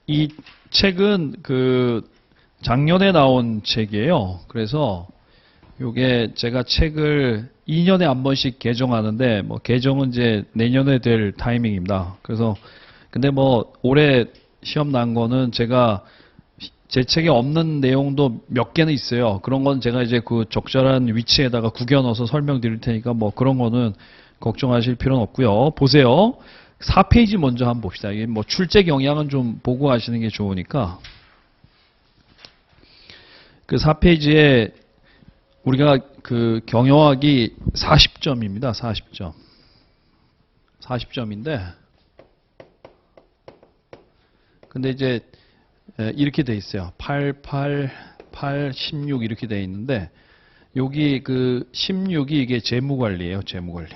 이 책은 작년에 나온 책이에요. 그래서 요게 제가 책을 2년에 한 번씩 개정하는데 뭐 개정은 이제 내년에 될 타이밍입니다. 그래서 근데 뭐 올해 시험 난 거는 제가 제 책에 없는 내용도 몇 개는 있어요. 그런 건 제가 이제 그 적절한 위치에다가 구겨 넣어서 설명드릴 테니까 뭐 그런 거는 걱정하실 필요는 없고요. 보세요. 4페이지 먼저 한번 봅시다. 이게 뭐 출제 경향은 좀 보고 하시는 게 좋으니까. 그 4페이지에 우리가 그 경영학이 40점입니다. 40점. 40점인데 근데 이제 이렇게 돼 있어요. 8, 8, 8, 16 이렇게 돼 있는데 여기 그 16이 이게 재무관리예요. 재무관리.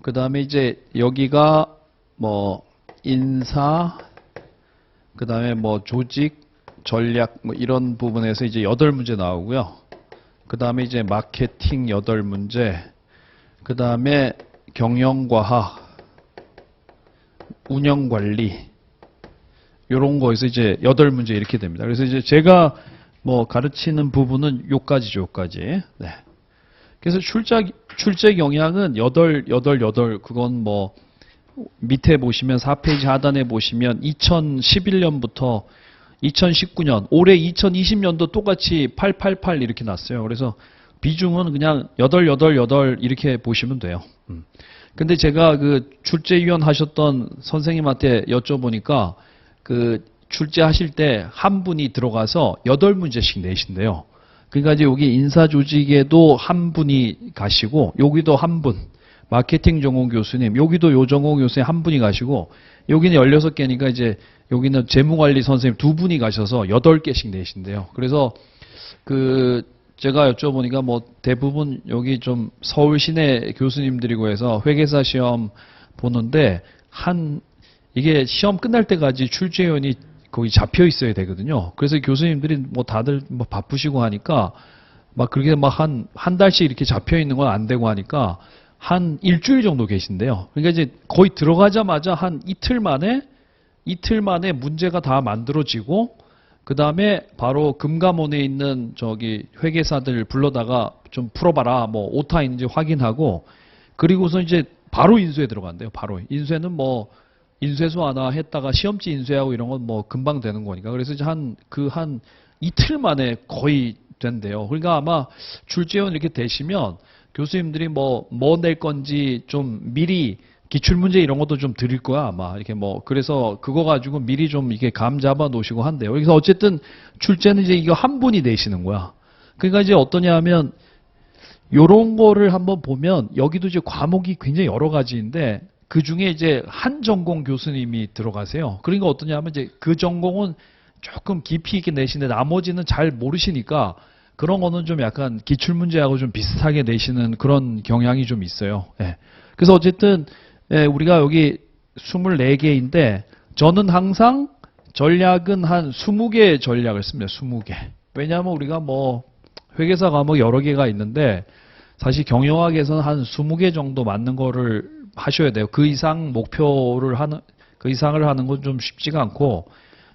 그 다음에 이제 여기가 뭐 인사, 그 다음에 뭐 조직, 전략 뭐 이런 부분에서 이제 8문제 나오고요. 그 다음에 이제 마케팅 8문제, 그 다음에 경영과학, 운영관리 요런 거에서 이제 8문제 이렇게 됩니다. 그래서 이제 제가 뭐 가르치는 부분은 요까지죠. 요까지. 네. 그래서 출제 경향은 8, 그건 뭐 밑에 보시면 4페이지 하단에 보시면 2011년부터 2019년, 올해 2020년도 똑같이 888 이렇게 났어요. 그래서 비중은 그냥 8 이렇게 보시면 돼요. 근데 제가 그 출제위원 하셨던 선생님한테 여쭤보니까 그 출제하실 때 한 분이 들어가서 8문제씩 내신대요. 그러니까 이제 여기 인사조직에도 한 분이 가시고 여기도 한 분, 마케팅 전공 교수님, 여기도 요 전공 교수님 한 분이 가시고 여기는 16개니까 이제 여기는 재무관리 선생님 2분이 가셔서 8개씩 내신대요. 그래서 그 제가 여쭤보니까 뭐 대부분 여기 좀 서울 시내 교수님들이고 해서 회계사 시험 보는데 이게 시험 끝날 때까지 출제위원이 거기 잡혀 있어야 되거든요. 그래서 교수님들이 뭐 다들 뭐 바쁘시고 하니까 막 그렇게 막 한 달씩 이렇게 잡혀 있는 건 안 되고 하니까 한 일주일 정도 계신데요. 그러니까 이제 거의 들어가자마자 한 이틀 만에 문제가 다 만들어지고 그 다음에 바로 금감원에 있는 저기 회계사들 불러다가 좀 풀어봐라, 뭐 오타 있는지 확인하고 그리고서 이제 바로 인수에 들어간대요. 바로 인수에는 뭐 인쇄소 하나 했다가 시험지 인쇄하고 이런 건 뭐 금방 되는 거니까. 그래서 이제 한 이틀 만에 거의 된대요. 그러니까 아마 출제원 이렇게 되시면 교수님들이 뭐 낼 건지 좀 미리 기출문제 이런 것도 좀 드릴 거야, 아마. 이렇게 뭐, 그래서 그거 가지고 미리 좀 이게 감 잡아 놓으시고 한대요. 그래서 어쨌든 출제는 이제 이거 한 분이 내시는 거야. 그러니까 이제 어떠냐 하면 요런 거를 한번 보면 여기도 이제 과목이 굉장히 여러 가지인데 그 중에 이제 한 전공 교수님이 들어가세요. 그러니까 어떠냐 하면 이제 그 전공은 조금 깊이 있게 내시는데 나머지는 잘 모르시니까 그런 거는 좀 약간 기출문제하고 좀 비슷하게 내시는 그런 경향이 좀 있어요. 예. 그래서 어쨌든 우리가 여기 24개인데 저는 항상 전략은 한 20개 전략을 씁니다. 20개. 왜냐하면 우리가 뭐 회계사 과목 여러 개가 있는데 사실 경영학에서는 한 20개 정도 맞는 거를 하셔야 돼요. 그 이상 그 이상을 하는 건 좀 쉽지가 않고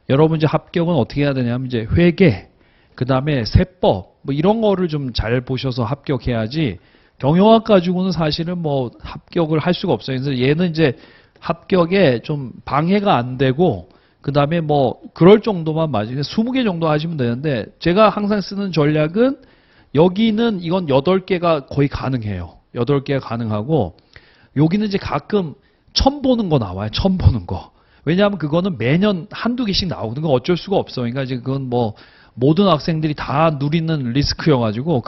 여러분 이제 합격은 어떻게 해야 되냐면 이제 회계, 그 다음에 세법 뭐 이런 거를 좀 잘 보셔서 합격해야지 경영학 가지고는 사실은 뭐 합격을 할 수가 없어요. 그래서 얘는 이제 합격에 좀 방해가 안 되고 그 다음에 뭐 그럴 정도만 맞으면 20개 정도 하시면 되는데 제가 항상 쓰는 전략은 여기는 이건 8개가 거의 가능해요. 8개가 가능하고 여기는 이제 가끔 처음 보는 거 나와요. 처음 보는 거. 왜냐하면 그거는 매년 한두 개씩 나오는 건 어쩔 수가 없어. 그러니까 이제 그건 뭐 모든 학생들이 다 누리는 리스크여가지고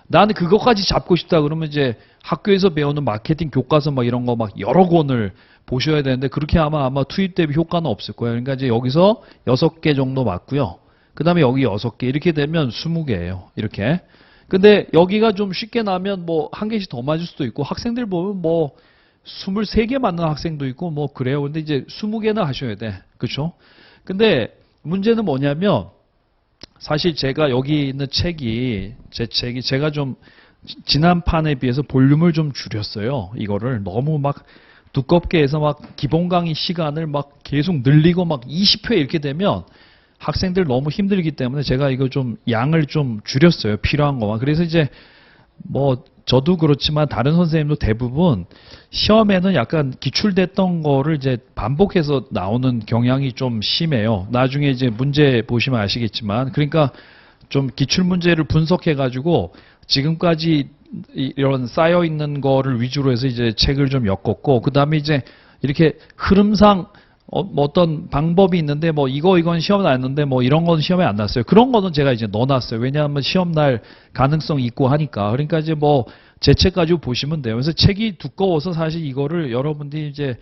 나는 그거까지 잡고 싶다 그러면 이제 학교에서 배우는 마케팅 교과서 막 이런 거 막 여러 권을 보셔야 되는데 그렇게 아마 투입 대비 효과는 없을 거예요. 그러니까 이제 여기서 6개 정도 맞고요. 그 다음에 여기 6개 이렇게 되면 20개예요. 이렇게. 근데 여기가 좀 쉽게 나면 뭐 한 개씩 더 맞을 수도 있고 학생들 보면 뭐 23개 맞는 학생도 있고 뭐 그래요. 근데 이제 20개는 하셔야 돼. 그렇죠? 근데 문제는 뭐냐면 사실 제가 여기 있는 제 책이 제가 좀 지난 판에 비해서 볼륨을 좀 줄였어요. 이거를 너무 막 두껍게 해서 막 기본 강의 시간을 막 계속 늘리고 막 20회 이렇게 되면 학생들 너무 힘들기 때문에 제가 이거 좀 양을 좀 줄였어요. 필요한 것만. 그래서 이제 뭐 저도 그렇지만 다른 선생님도 대부분 시험에는 약간 기출됐던 거를 이제 반복해서 나오는 경향이 좀 심해요. 나중에 이제 문제 보시면 아시겠지만, 그러니까 좀 기출 문제를 분석해 가지고 지금까지 이런 쌓여 있는 거를 위주로 해서 이제 책을 좀 엮었고, 그다음에 이제 이렇게 흐름상 뭐 어떤 방법이 있는데 뭐 이건 시험 나왔는데 뭐 이런 건 시험에 안 났어요. 그런 거는 제가 이제 넣어놨어요. 왜냐하면 시험 날 가능성 있고 하니까. 그러니까 이제 뭐 제 책 가지고 보시면 돼요. 그래서 책이 두꺼워서 사실 이거를 여러분들이 이제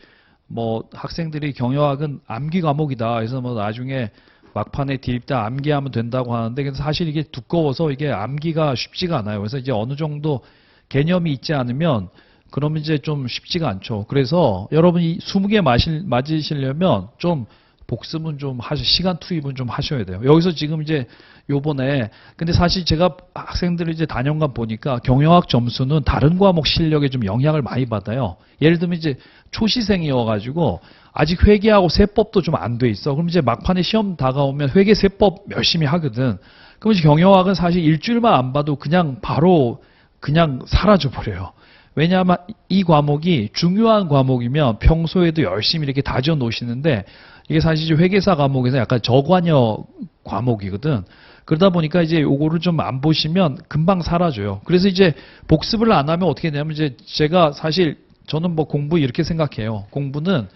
뭐 학생들이 경영학은 암기 과목이다. 그래서 뭐 나중에 막판에 디립 때 암기하면 된다고 하는데, 그래서 사실 이게 두꺼워서 이게 암기가 쉽지가 않아요. 그래서 이제 어느 정도 개념이 있지 않으면 그러면 이제 좀 쉽지가 않죠. 그래서 여러분이 20개 맞으시려면 좀 복습은 좀 시간 투입은 좀 하셔야 돼요. 여기서 지금 이제 요번에, 근데 사실 제가 학생들을 이제 단연간 보니까 경영학 점수는 다른 과목 실력에 좀 영향을 많이 받아요. 예를 들면 이제 초시생이어가지고 아직 회계하고 세법도 좀 안 돼 있어. 그럼 이제 막판에 시험 다가오면 회계 세법 열심히 하거든. 그럼 이제 경영학은 사실 일주일만 안 봐도 그냥 바로 그냥 사라져 버려요. 왜냐하면 이 과목이 중요한 과목이면 평소에도 열심히 이렇게 다져 놓으시는데, 이게 사실 회계사 과목에서 약간 저관여 과목이거든. 그러다 보니까 이제 요거를 좀 안 보시면 금방 사라져요. 그래서 이제 복습을 안 하면 어떻게 되냐면, 이제 제가 사실 저는 뭐 공부 이렇게 생각해요. 공부는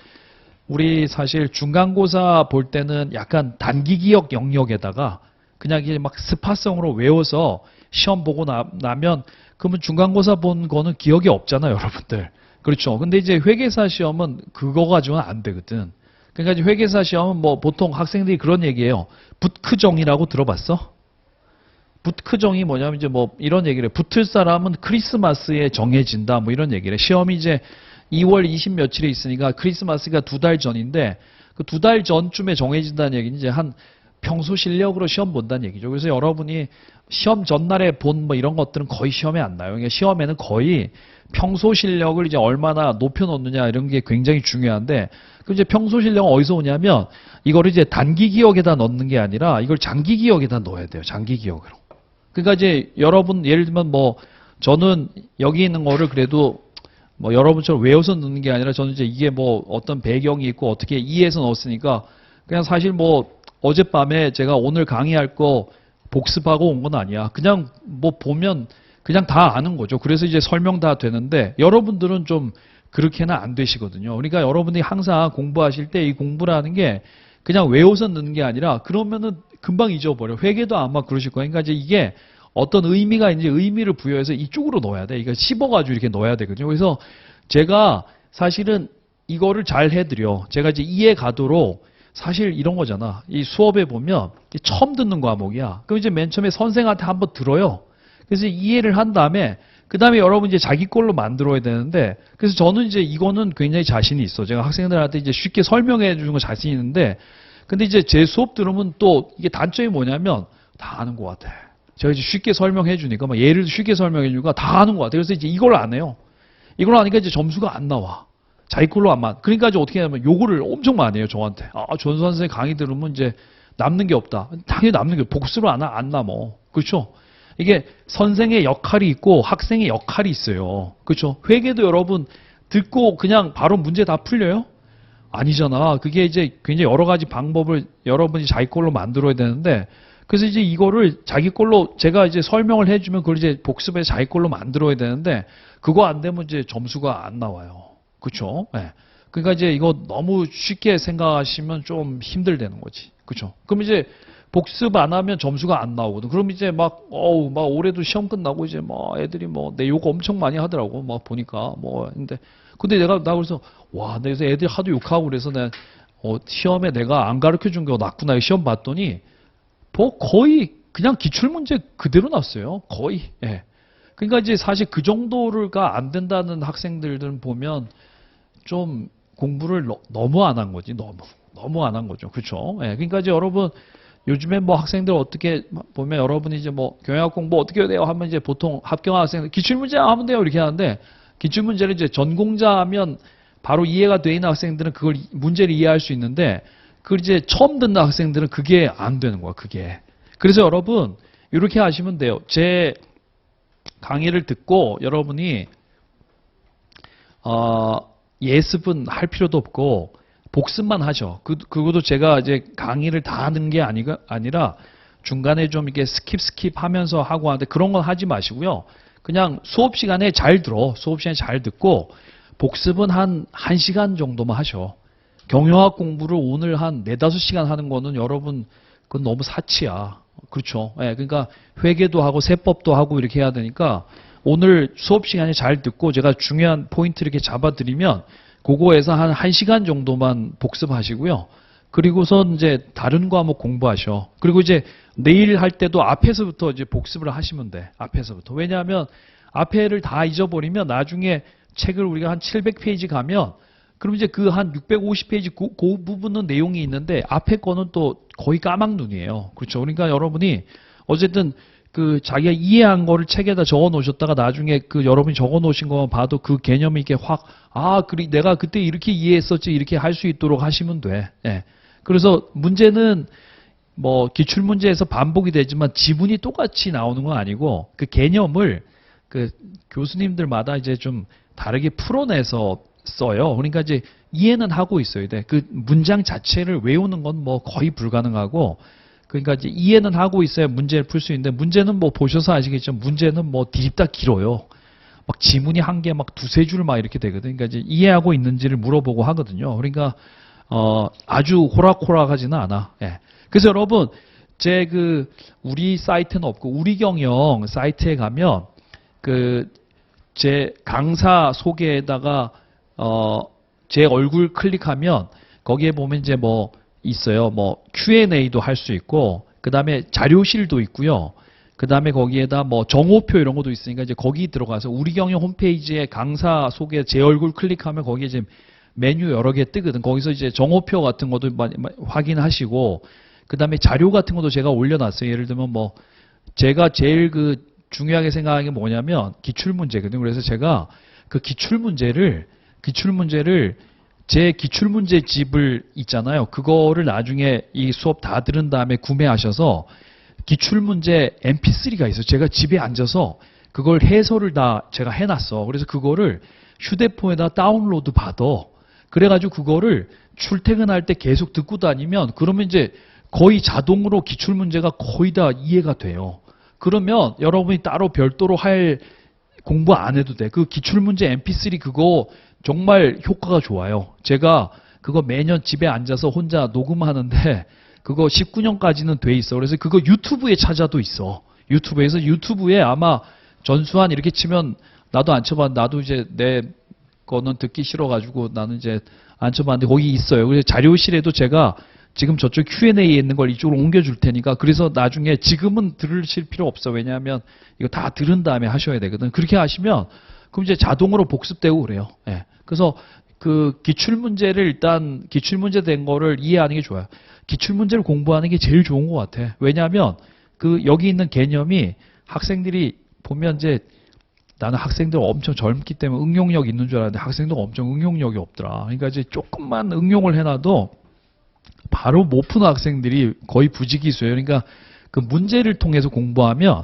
우리 사실 중간고사 볼 때는 약간 단기 기억 영역에다가 그냥 이게 막 스파성으로 외워서 시험 보고 나면 그러면 중간고사 본 거는 기억이 없잖아요, 여러분들. 그렇죠. 근데 이제 회계사 시험은 그거 가지고는 안 되거든. 그러니까 이제 회계사 시험은 뭐 보통 학생들이 그런 얘기해요. 붓크정이라고 들어봤어? 붓크정이 뭐냐면 이제 뭐 이런 얘기를 해요. 붙을 사람은 크리스마스에 정해진다. 뭐 이런 얘기를 해요. 시험이 이제 2월 20 며칠에 있으니까 크리스마스가 2달 전인데, 그 2달 전쯤에 정해진다는 얘기는 이제 한 평소 실력으로 시험 본다는 얘기죠. 그래서 여러분이 시험 전날에 본 뭐 이런 것들은 거의 시험에 안 나요. 그러니까 시험에는 거의 평소 실력을 이제 얼마나 높여놓느냐 이런 게 굉장히 중요한데, 그 이제 평소 실력은 어디서 오냐면 이거를 이제 단기 기억에다 넣는 게 아니라 이걸 장기 기억에다 넣어야 돼요. 장기 기억으로. 그러니까 이제 여러분 예를 들면 뭐 저는 여기 있는 거를 그래도 뭐 여러분처럼 외워서 넣는 게 아니라 저는 이제 이게 뭐 어떤 배경이 있고 어떻게 이해해서 넣었으니까 그냥 사실 뭐 어젯밤에 제가 오늘 강의할 거 복습하고 온 건 아니야. 그냥 뭐 보면 그냥 다 아는 거죠. 그래서 이제 설명 다 되는데 여러분들은 좀 그렇게는 안 되시거든요. 그러니까 여러분이 항상 공부하실 때 이 공부라는 게 그냥 외워서 넣는 게 아니라 그러면은 금방 잊어버려. 회계도 아마 그러실 거예요. 그러니까 이제 이게 어떤 의미가 있는지 의미를 부여해서 이쪽으로 넣어야 돼. 이거 씹어가지고 이렇게 넣어야 되거든요. 그래서 제가 사실은 이거를 잘 해드려. 제가 이제 이해 가도록 사실 이런 거잖아. 이 수업에 보면 처음 듣는 과목이야. 그럼 이제 맨 처음에 선생한테 한번 들어요. 그래서 이해를 한 다음에 그 다음에 여러분 이제 자기 걸로 만들어야 되는데, 그래서 저는 이제 이거는 굉장히 자신이 있어. 제가 학생들한테 이제 쉽게 설명해 주는 거 자신이 있는데, 근데 이제 제 수업 들으면 또 이게 단점이 뭐냐면 다 아는 것 같아. 제가 이제 쉽게 설명해 주니까 막 예를 쉽게 설명해 주니까 다 아는 것 같아. 그래서 이제 이걸 안 해요. 이걸 하니까 이제 점수가 안 나와. 자기 걸로 안 맞. 그러니까 이제 어떻게 하냐면 요거를 엄청 많이 해요, 저한테. 전수 선생님 강의 들으면 이제 남는 게 없다. 당연히 남는 게 복수로 안 남어. 그렇죠? 이게 선생의 역할이 있고 학생의 역할이 있어요. 그렇죠? 회계도 여러분 듣고 그냥 바로 문제 다 풀려요? 아니잖아. 그게 이제 굉장히 여러 가지 방법을 여러분이 자기 걸로 만들어야 되는데, 그래서 이제 이거를 자기 걸로 제가 이제 설명을 해주면 그걸 이제 복습해서 자기 걸로 만들어야 되는데, 그거 안 되면 이제 점수가 안 나와요. 그렇죠? 네. 그러니까 이제 이거 너무 쉽게 생각하시면 좀 힘들다는 거지. 그렇죠? 그럼 이제 복습 안 하면 점수가 안 나오거든. 그럼 이제 막 올해도 시험 끝나고 이제 막 애들이 뭐 내 욕 엄청 많이 하더라고. 막 보니까 근데 나 그래서 그래서 애들이 하도 욕하고 그래서 내가 시험에 내가 안 가르쳐 준 게 낫구나. 시험 봤더니 뭐 거의 그냥 기출문제 그대로 났어요. 거의. 예. 그러니까 이제 사실 그 정도가 안 된다는 학생들은 보면 좀 공부를 너무 안 한 거지. 너무 안 한 거죠. 그렇죠? 예. 그러니까 이제 여러분 요즘에 뭐 학생들 어떻게 보면 여러분이 이제 뭐 경영학 공부 어떻게 해야 돼요? 하면 이제 보통 합격한 학생들 기출문제 하면 돼요. 이렇게 하는데, 기출문제를 이제 전공자 하면 바로 이해가 돼 있는 학생들은 그걸 문제를 이해할 수 있는데 그걸 이제 처음 듣는 학생들은 그게 안 되는 거야. 그게. 그래서 여러분 이렇게 하시면 돼요. 제 강의를 듣고 여러분이 예습은 할 필요도 없고 복습만 하죠. 그것도 제가 이제 강의를 다 하는 게 아니라 중간에 좀 이렇게 스킵 하면서 하고 하는데 그런 건 하지 마시고요. 그냥 수업 시간에 잘 들어. 수업 시간에 잘 듣고 복습은 한 1시간 정도만 하셔. 경영학 공부를 오늘 한 4-5시간 하는 거는 여러분 그건 너무 사치야. 그렇죠. 예, 그러니까 회계도 하고 세법도 하고 이렇게 해야 되니까 오늘 수업 시간에 잘 듣고 제가 중요한 포인트 이렇게 잡아드리면 그거에서 한 1시간 정도만 복습하시고요. 그리고선 이제 다른 과목 공부하셔. 그리고 이제 내일 할 때도 앞에서부터 이제 복습을 하시면 돼. 앞에서부터. 왜냐하면 앞에를 다 잊어버리면 나중에 책을 우리가 한 700페이지 가면 그럼 이제 그 한 650페이지 그 부분은 내용이 있는데 앞에 거는 또 거의 까막눈이에요. 그렇죠. 그러니까 여러분이 어쨌든 그 자기가 이해한 거를 책에다 적어 놓으셨다가 나중에 그 여러분이 적어 놓으신 것만 봐도 그 개념이 이렇게 확 그래 내가 그때 이렇게 이해했었지 이렇게 할 수 있도록 하시면 돼. 예. 그래서 문제는 뭐 기출문제에서 반복이 되지만 지문이 똑같이 나오는 건 아니고 그 개념을 그 교수님들마다 이제 좀 다르게 풀어내서 써요. 그러니까 이제 이해는 하고 있어야 돼. 그 문장 자체를 외우는 건 뭐 거의 불가능하고 그러니까 이제 이해는 하고 있어야 문제를 풀 수 있는데 문제는 뭐 보셔서 아시겠지만 문제는 뭐 뒤집다 길어요. 막 지문이 한 개 막 2-3줄 막 이렇게 되거든. 그러니까 이제 이해하고 있는지를 물어보고 하거든요. 그러니까 아주 호락호락하지는 않아. 예. 그래서 여러분 제 그 우리 사이트는 없고 우리 경영 사이트에 가면 그 제 강사 소개에다가 제 얼굴 클릭하면 거기에 보면 이제 뭐 있어요. 뭐 Q&A도 할 수 있고 그 다음에 자료실도 있고요. 그 다음에 거기에다 뭐 정오표 이런 것도 있으니까 이제 거기 들어가서 우리 경영 홈페이지에 강사 소개 제 얼굴 클릭하면 거기에 이제 메뉴 여러 개 뜨거든. 거기서 이제 정오표 같은 것도 확인하시고 그 다음에 자료 같은 것도 제가 올려놨어요. 예를 들면 뭐 제가 제일 그 중요하게 생각하는 게 뭐냐면 기출문제거든요. 그래서 제가 그 기출문제를 제 기출문제 집을 있잖아요. 그거를 나중에 이 수업 다 들은 다음에 구매하셔서 기출문제 mp3가 있어요. 제가 집에 앉아서 그걸 해설을 다 제가 해놨어. 그래서 그거를 휴대폰에다 다운로드 받아. 그래가지고 그거를 출퇴근할 때 계속 듣고 다니면 그러면 이제 거의 자동으로 기출문제가 거의 다 이해가 돼요. 그러면 여러분이 따로 별도로 할 공부 안 해도 돼. 그 기출문제 mp3 그거 정말 효과가 좋아요. 제가 그거 매년 집에 앉아서 혼자 녹음하는데 그거 19년까지는 돼 있어. 그래서 그거 유튜브에 찾아도 있어. 유튜브에 아마 전수한 이렇게 치면 나도 안 쳐봤는데 나도 이제 내 거는 듣기 싫어가지고 나는 이제 안 쳐봤는데 거기 있어요. 그래서 자료실에도 제가 지금 저쪽 Q&A에 있는 걸 이쪽으로 옮겨줄 테니까 그래서 나중에 지금은 들으실 필요 없어. 왜냐하면 이거 다 들은 다음에 하셔야 되거든. 그렇게 하시면 그럼 이제 자동으로 복습되고 그래요. 예. 그래서 그 기출문제를 일단 기출문제 된 거를 이해하는 게 좋아요. 기출문제를 공부하는 게 제일 좋은 것 같아. 왜냐하면 그 여기 있는 개념이 학생들이 보면 이제 나는 학생들 엄청 젊기 때문에 응용력 있는 줄 알았는데 학생들 엄청 응용력이 없더라. 그러니까 이제 조금만 응용을 해놔도 바로 못 푸는 학생들이 거의 부지기수예요. 그러니까 그 문제를 통해서 공부하면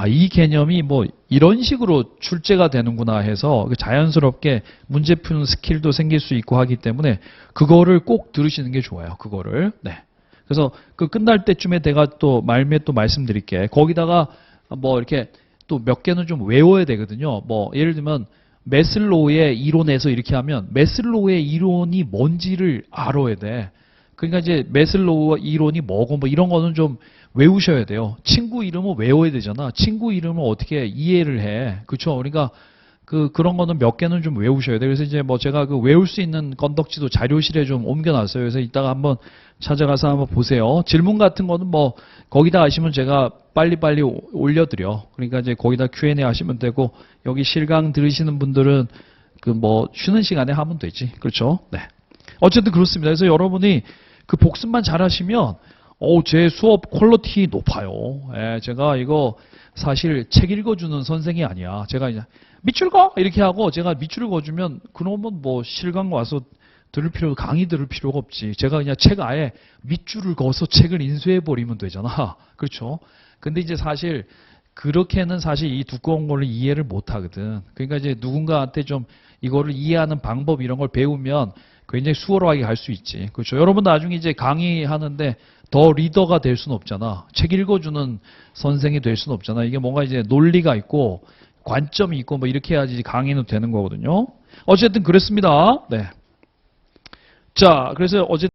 이 개념이 뭐 이런 식으로 출제가 되는구나 해서 자연스럽게 문제 푸는 스킬도 생길 수 있고 하기 때문에 그거를 꼭 들으시는 게 좋아요. 그거를. 네. 그래서 그 끝날 때쯤에 내가 또 말미에 또 말씀드릴게. 거기다가 뭐 이렇게 또 몇 개는 좀 외워야 되거든요. 뭐 예를 들면 매슬로우의 이론에서 이렇게 하면 매슬로우의 이론이 뭔지를 알아야 돼. 그러니까 이제 매슬로우 이론이 뭐고 뭐 이런 거는 좀 외우셔야 돼요. 친구 이름은 외워야 되잖아. 친구 이름을 어떻게 이해를 해. 그렇죠? 그러니까 그런 거는 몇 개는 좀 외우셔야 돼요. 그래서 이제 뭐 제가 그 외울 수 있는 건덕지도 자료실에 좀 옮겨놨어요. 그래서 이따가 한번 찾아가서 한번 보세요. 질문 같은 거는 뭐 거기다 하시면 제가 빨리빨리 올려드려. 그러니까 이제 거기다 Q&A 하시면 되고 여기 실강 들으시는 분들은 그 뭐 쉬는 시간에 하면 되지. 그렇죠? 네. 어쨌든 그렇습니다. 그래서 여러분이 그 복습만 잘하시면 제 수업 퀄리티 높아요. 예, 제가 이거 사실 책 읽어주는 선생이 아니야. 제가 이제 밑줄 거 이렇게 하고 제가 밑줄을 그어주면 그놈은 뭐 실강 와서 강의 들을 필요가 없지. 제가 그냥 책 아예 밑줄을 그어서 책을 인수해 버리면 되잖아. 그렇죠? 근데 이제 사실 그렇게는 사실 이 두꺼운 걸 이해를 못 하거든. 그러니까 이제 누군가한테 좀 이거를 이해하는 방법 이런 걸 배우면 굉장히 수월하게 갈 수 있지. 그렇죠? 여러분 나중에 이제 강의하는데 더 리더가 될 수는 없잖아. 책 읽어주는 선생이 될 수는 없잖아. 이게 뭔가 이제 논리가 있고 관점이 있고 뭐 이렇게 해야지 강의는 되는 거거든요. 어쨌든 그랬습니다. 네. 자, 그래서 어쨌든